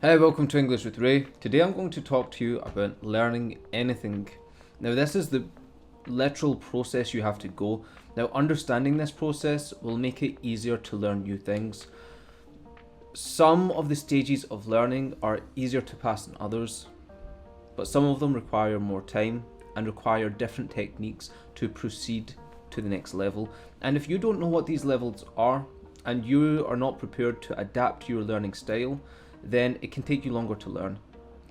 Hi, welcome to English with Ray. Today I'm going to talk to you about learning anything. Now, this is the literal process you have to go. Now, understanding this process will make it easier to learn new things. Some of the stages of learning are easier to pass than others, but some of them require more time and require different techniques to proceed to the next level. And if you don't know what these levels are and you are not prepared to adapt your learning style, then it can take you longer to learn.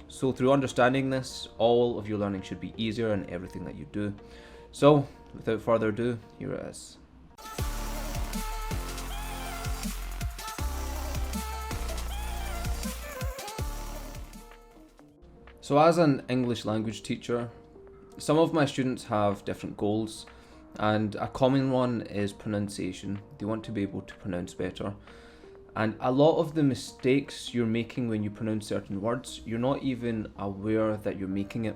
So through understanding this, all of your learning should be easier in everything that you do. So without further ado, here it is. So as an English language teacher, some of my students have different goals, and a common one is pronunciation. They want to be able to pronounce better. And a lot of the mistakes you're making when you pronounce certain words, you're not even aware that you're making it.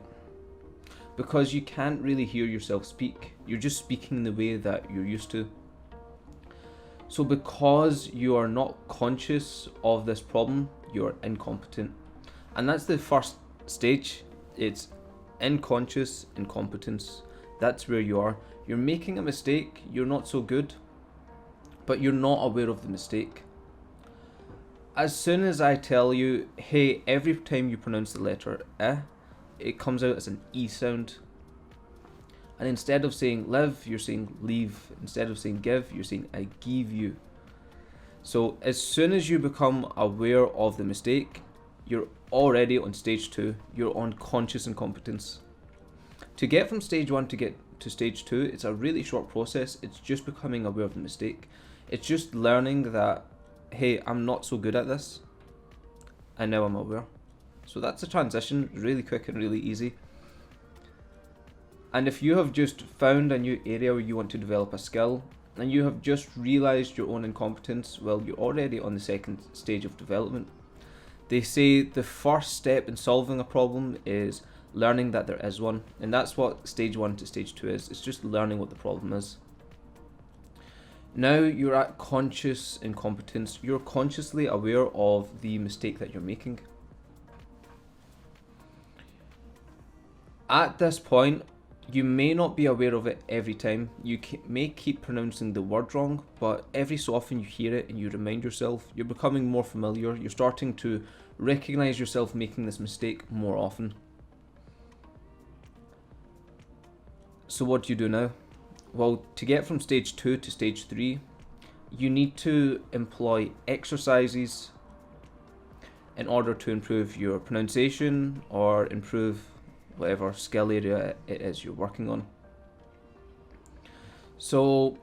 Because you can't really hear yourself speak. You're just speaking the way that you're used to. So because you are not conscious of this problem, you're incompetent. And that's the first stage. It's unconscious incompetence. That's where you are. You're making a mistake, you're not so good, but you're not aware of the mistake. As soon as I tell you, hey, every time you pronounce the letter it comes out as an E sound. And instead of saying live, you're saying leave. Instead of saying give, you're saying I give you. So as soon as you become aware of the mistake, you're already on stage 2. You're on conscious incompetence. To get from stage 1 to get to stage 2, it's a really short process. It's just becoming aware of the mistake. It's just learning that, hey, I'm not so good at this, and now I'm aware. So that's a transition, really quick and really easy. And if you have just found a new area where you want to develop a skill, and you have just realised your own incompetence, well, you're already on the second stage of development. They say the first step in solving a problem is learning that there is one, and that's what stage 1 to stage 2 is. It's just learning what the problem is. Now you're at conscious incompetence. You're consciously aware of the mistake that you're making. At this point, you may not be aware of it every time. You may keep pronouncing the word wrong, but every so often you hear it and you remind yourself. You're becoming more familiar. You're starting to recognize yourself making this mistake more often. So what do you do now? Well, to get from stage 2 to stage 3, you need to employ exercises in order to improve your pronunciation or improve whatever skill area it is you're working on. So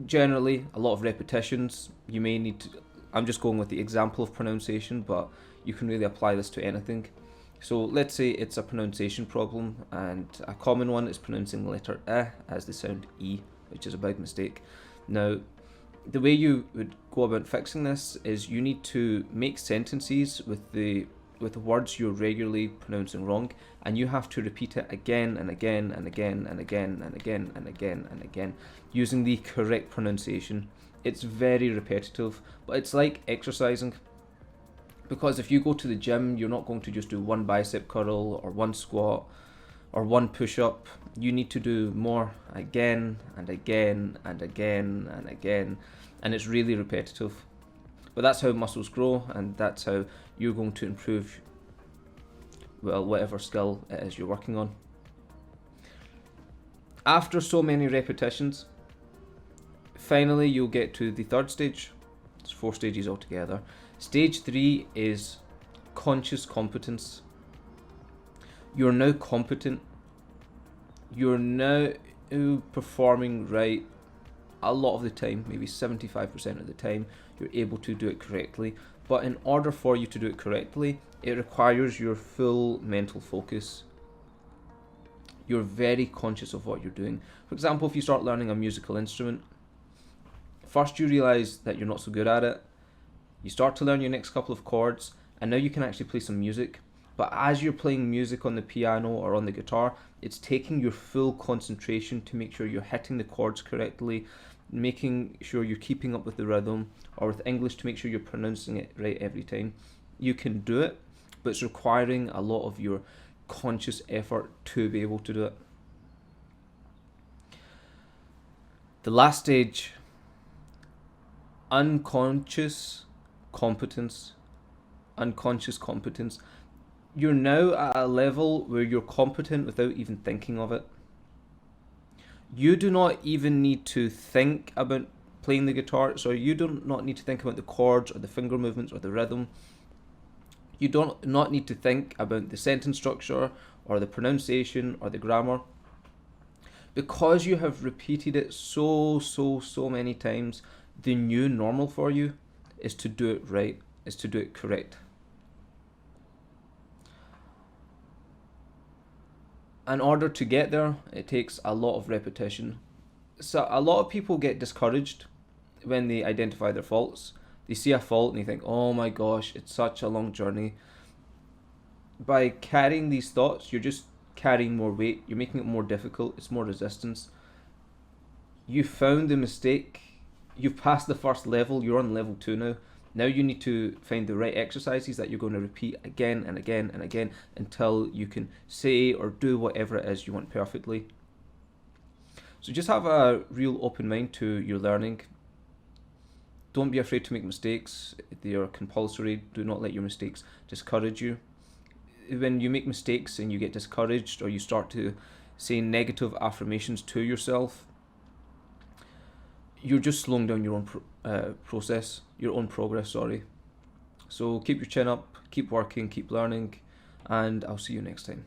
generally, a lot of repetitions. You may need to, I'm just going with the example of pronunciation, but you can really apply this to anything. So let's say it's a pronunciation problem, and a common one is pronouncing the letter as the sound E, which is a big mistake. Now, the way you would go about fixing this is you need to make sentences with the words you're regularly pronouncing wrong, and you have to repeat it again and again and again and again and again and again and again using the correct pronunciation. It's very repetitive, but it's like exercising. Because if you go to the gym, you're not going to just do one bicep curl or one squat or one push-up. You need to do more again and again and again and again, and it's really repetitive. But that's how muscles grow, and that's how you're going to improve, well, whatever skill it is you're working on. After so many repetitions, finally you'll get to the third stage. It's 4 stages altogether. Stage 3 is conscious competence. You're now competent. You're now performing right a lot of the time, maybe 75% of the time. You're able to do it correctly. But in order for you to do it correctly, it requires your full mental focus. You're very conscious of what you're doing. For example, if you start learning a musical instrument, first you realise that you're not so good at it. You start to learn your next couple of chords, and now you can actually play some music. But as you're playing music on the piano or on the guitar, it's taking your full concentration to make sure you're hitting the chords correctly, making sure you're keeping up with the rhythm, or with English to make sure you're pronouncing it right every time. You can do it, but it's requiring a lot of your conscious effort to be able to do it. The last stage, unconscious competence. Unconscious competence. You're now at a level where you're competent without even thinking of it. You do not even need to think about playing the guitar, so you do not need to think about the chords or the finger movements or the rhythm. You do not need to think about the sentence structure or the pronunciation or the grammar. Because you have repeated it so many times, the new normal for you is to do it right, is to do it correct. In order to get there, it takes a lot of repetition. So a lot of people get discouraged when they identify their faults. They see a fault and they think, oh my gosh, it's such a long journey. By carrying these thoughts, you're just carrying more weight, you're making it more difficult, it's more resistance. You found the mistake, you've passed the first level, you're on level 2 now. Now you need to find the right exercises that you're going to repeat again and again and again until you can say or do whatever it is you want perfectly. So just have a real open mind to your learning. Don't be afraid to make mistakes. They are compulsory. Do not let your mistakes discourage you. When you make mistakes and you get discouraged or you start to say negative affirmations to yourself, you're just slowing down your own progress. So keep your chin up, keep working, keep learning, and I'll see you next time.